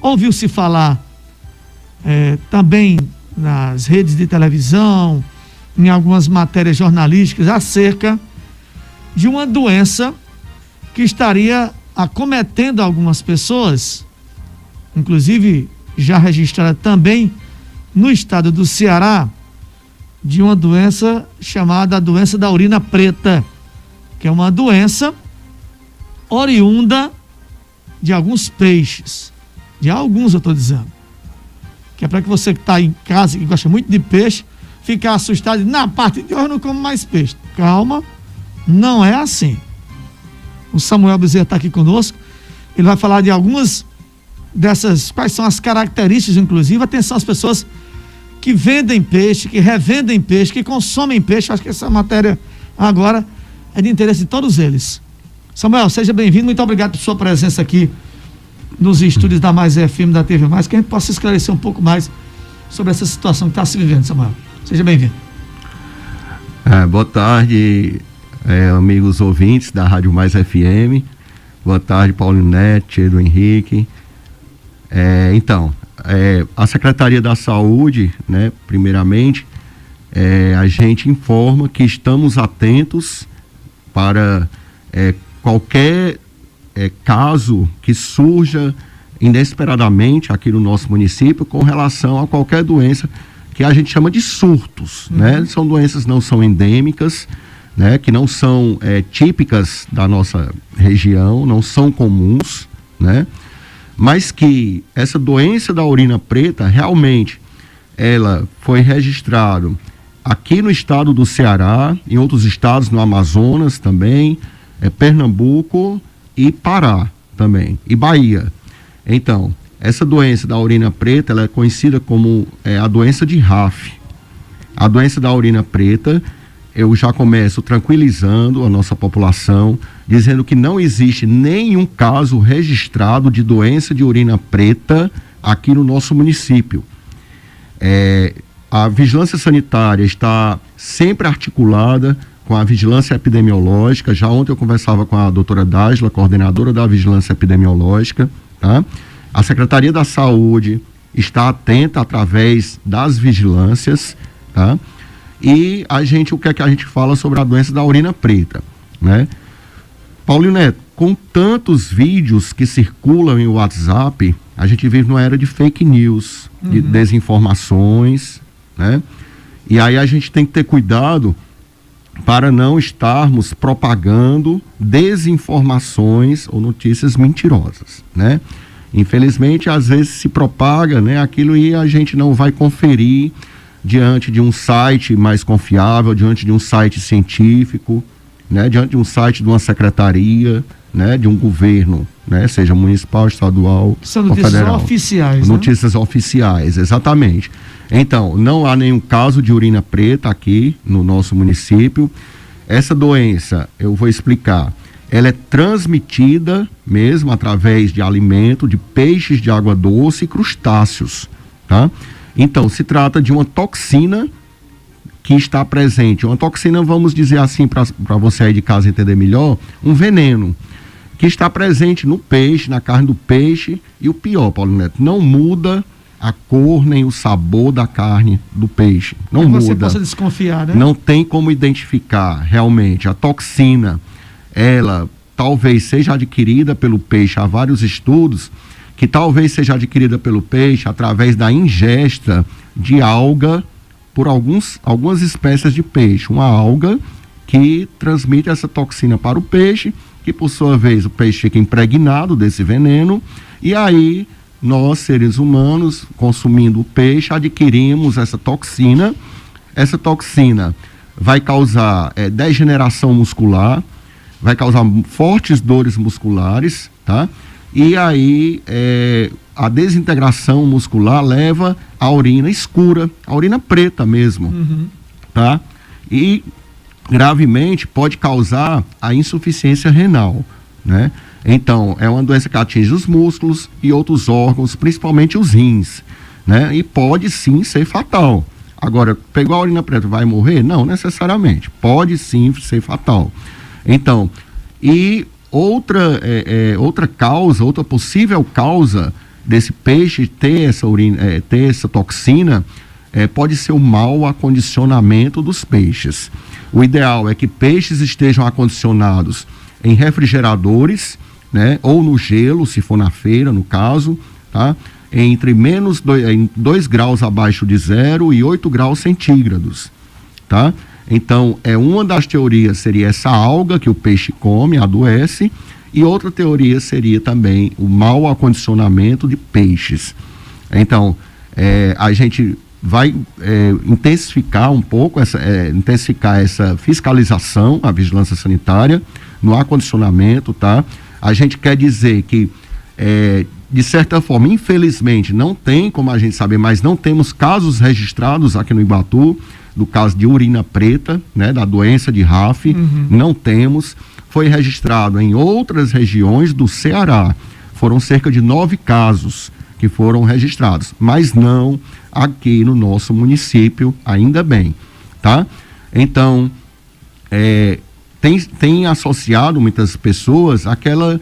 Ouviu-se falar também nas redes de televisão, em algumas matérias jornalísticas, acerca de uma doença que estaria acometendo algumas pessoas, inclusive já registrada também no estado do Ceará, de uma doença chamada a doença da urina preta, que é uma doença oriunda de alguns peixes, de alguns eu estou dizendo, que é para que você que está em casa, que gosta muito de peixe, ficar assustado, na parte de hoje eu não como mais peixe. Calma, não é assim. O Samuel Bezerra está aqui conosco, ele vai falar de algumas dessas, quais são as características, inclusive, atenção às pessoas que vendem peixe, que revendem peixe, que consomem peixe. Acho que essa matéria agora é de interesse de todos eles. Samuel, seja bem-vindo, muito obrigado por sua presença aqui nos estúdios da Mais FM, da TV Mais, que a gente possa esclarecer um pouco mais sobre essa situação que está se vivendo, Samuel. Seja bem-vindo. Boa tarde, amigos ouvintes da Rádio Mais FM. Boa tarde, Paulo Neto, Edu Henrique. A Secretaria da Saúde, né, primeiramente, a gente informa que estamos atentos para qualquer caso que surja inesperadamente aqui no nosso município com relação a qualquer doença que a gente chama de surtos, né? São doenças não são endêmicas, né? Que não são típicas da nossa região, não são comuns, né? Mas que essa doença da urina preta realmente ela foi registrada aqui no estado do Ceará, em outros estados no Amazonas também, Pernambuco e Pará também, e Bahia. Então, essa doença da urina preta, ela é conhecida como a doença de RAF. A doença da urina preta, eu já começo tranquilizando a nossa população, dizendo que não existe nenhum caso registrado de doença de urina preta aqui no nosso município. A vigilância sanitária está sempre articulada com a vigilância epidemiológica. Já ontem eu conversava com a doutora Dásila, coordenadora da vigilância epidemiológica, tá? A Secretaria da Saúde está atenta através das vigilâncias, tá? E o que é que a gente fala sobre a doença da urina preta, né? Paulinho Neto, com tantos vídeos que circulam em WhatsApp, a gente vive numa era de fake news, de desinformações, né? E aí a gente tem que ter cuidado para não estarmos propagando desinformações ou notícias mentirosas, né? Infelizmente, às vezes se propaga, né, aquilo e a gente não vai conferir diante de um site mais confiável, diante de um site científico, né, diante de um site de uma secretaria, né, de um governo, né, seja municipal, estadual, são notícias federal. Oficiais, notícias oficiais, exatamente. Então, não há nenhum caso de urina preta aqui no nosso município. Essa doença, eu vou explicar, ela é transmitida mesmo através de alimento, de peixes de água doce e crustáceos, tá? Então, se trata de uma toxina que está presente. Uma toxina, vamos dizer assim, para você aí de casa entender melhor, um veneno que está presente no peixe, na carne do peixe, e o pior, Paulo Neto, não muda a cor nem o sabor da carne do peixe. Não muda. Você possa desconfiar, né? Não tem como identificar realmente. A toxina, ela talvez seja adquirida pelo peixe. Há vários estudos que talvez seja adquirida pelo peixe através da ingesta de alga por algumas espécies de peixe. Uma alga que transmite essa toxina para o peixe, que por sua vez o peixe fica impregnado desse veneno, e aí nós, seres humanos, consumindo o peixe, adquirimos essa toxina. Essa toxina vai causar degeneração muscular, vai causar fortes dores musculares, tá? E aí a desintegração muscular leva à urina escura, a urina preta mesmo, tá? E gravemente pode causar a insuficiência renal, né? Então, é uma doença que atinge os músculos e outros órgãos, principalmente os rins, né? E pode sim ser fatal. Agora, pegou a urina preta, vai morrer? Não necessariamente. Pode sim ser fatal. Então, e outra causa, outra possível causa desse peixe ter essa toxina, pode ser o mau acondicionamento dos peixes. O ideal é que peixes estejam acondicionados em refrigeradores, né, ou no gelo, se for na feira, no caso, tá? Entre em 2 graus abaixo de 0 e 8 graus centígrados, tá? Então, uma das teorias seria essa alga que o peixe come, adoece, e outra teoria seria também o mau acondicionamento de peixes. Então, a gente vai intensificar um pouco essa fiscalização, a vigilância sanitária no acondicionamento, tá? A gente quer dizer que, de certa forma, infelizmente, não tem como a gente saber, mas não temos casos registrados aqui no Iguatu, do caso de urina preta, né, da doença de RAF, não temos. Foi registrado em outras regiões do Ceará, foram cerca de 9 casos que foram registrados, mas não aqui no nosso município, ainda bem, tá? Então, tem associado muitas pessoas aquela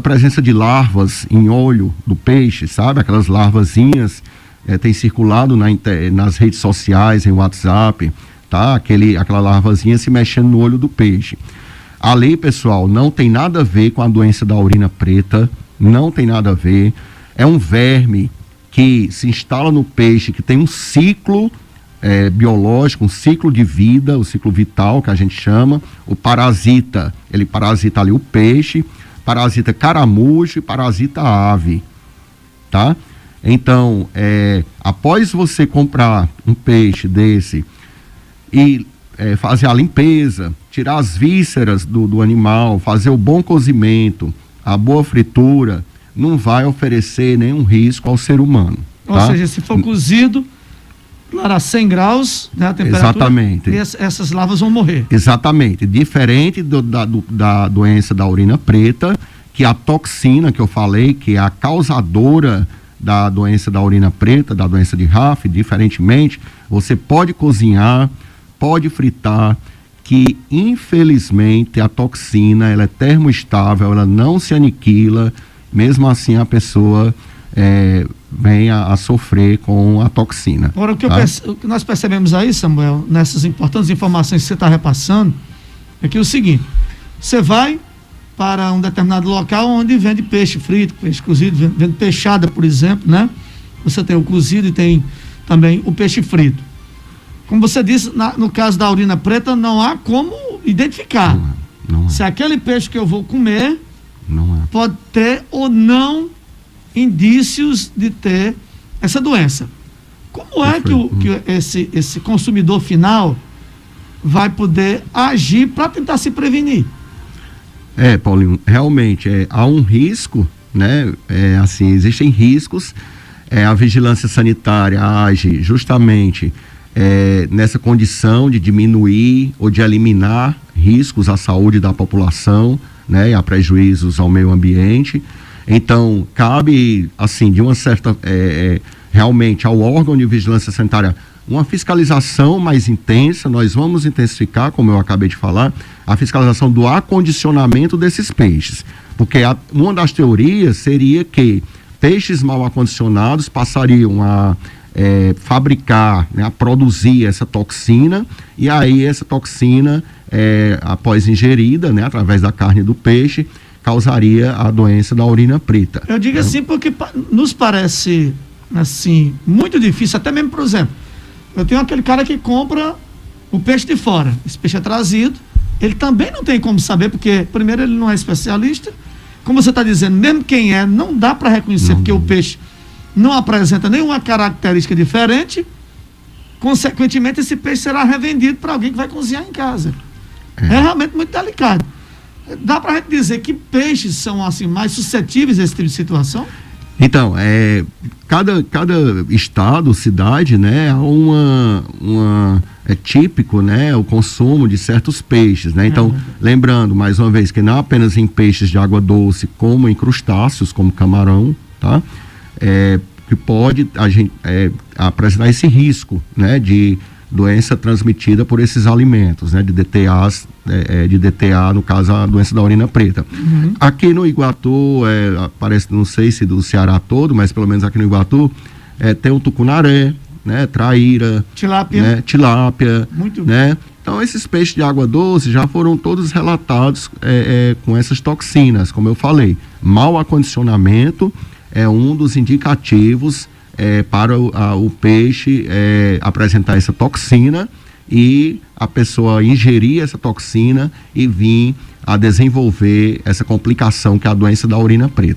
presença de larvas em olho do peixe, sabe? Aquelas larvazinhas tem circulado nas redes sociais, em WhatsApp, tá? Aquela larvazinha se mexendo no olho do peixe. A lei, pessoal, não tem nada a ver com a doença da urina preta, não tem nada a ver. É um verme que se instala no peixe, que tem um ciclo biológico, um ciclo de vida, o ciclo vital que a gente chama. O parasita, ele parasita ali o peixe, parasita caramujo e parasita ave, tá? Então, após você comprar um peixe desse e fazer a limpeza, tirar as vísceras do animal, fazer o bom cozimento, a boa fritura, não vai oferecer nenhum risco ao ser humano. Ou seja, se for cozido, a 100 graus, né, a temperatura, exatamente, e essas larvas vão morrer. Exatamente. Diferente da doença da urina preta, que a toxina que eu falei, que é a causadora da doença da urina preta, da doença de RAF, diferentemente, você pode cozinhar, pode fritar, que infelizmente a toxina, ela é termoestável, ela não se aniquila, mesmo assim a pessoa vem a sofrer com a toxina. Agora, o que nós percebemos aí, Samuel, nessas importantes informações que você está repassando, é que é o seguinte: você vai para um determinado local onde vende peixe frito, peixe cozido, vende peixada, por exemplo, né? Você tem o cozido e tem também o peixe frito. Como você disse, no caso da urina preta, não há como identificar não é. Se aquele peixe que eu vou comer não é. Pode ter ou não indícios de ter essa doença. Como é que esse consumidor final vai poder agir para tentar se prevenir? Paulinho, realmente há um risco, né? Assim, existem riscos. A vigilância sanitária age justamente nessa condição de diminuir ou de eliminar riscos à saúde da população, né? E a prejuízos ao meio ambiente. Então, cabe, assim, de uma certa, realmente ao órgão de vigilância sanitária uma fiscalização mais intensa. Nós vamos intensificar, como eu acabei de falar, a fiscalização do acondicionamento desses peixes, porque uma das teorias seria que peixes mal acondicionados passariam a fabricar, né, a produzir essa toxina, e aí essa toxina, após ingerida, né, através da carne do peixe, causaria a doença da urina preta. Eu digo assim porque nos parece assim muito difícil, até mesmo, por exemplo, eu tenho aquele cara que compra o peixe de fora, esse peixe é trazido, ele também não tem como saber, porque primeiro ele não é especialista, como você está dizendo, mesmo quem não dá para reconhecer, porque o peixe não apresenta nenhuma característica diferente, consequentemente esse peixe será revendido para alguém que vai cozinhar em casa. É realmente muito delicado. Dá para a gente dizer que peixes são assim mais suscetíveis a esse tipo de situação? Então, cada estado, cidade, né, é típico, né, o consumo de certos peixes, né? Então, lembrando mais uma vez que não apenas em peixes de água doce, como em crustáceos, como camarão, tá? Que pode a gente apresentar esse risco, né, de doença transmitida por esses alimentos, né, de DTA, no caso a doença da urina preta. Aqui no Iguatu, parece, não sei se do Ceará todo, mas pelo menos aqui no Iguatu, tem o tucunaré, né, traíra, tilápia, né? Então esses peixes de água doce já foram todos relatados com essas toxinas, como eu falei. Mau acondicionamento é um dos indicativos para o peixe apresentar essa toxina e a pessoa ingerir essa toxina e vir a desenvolver essa complicação que é a doença da urina preta.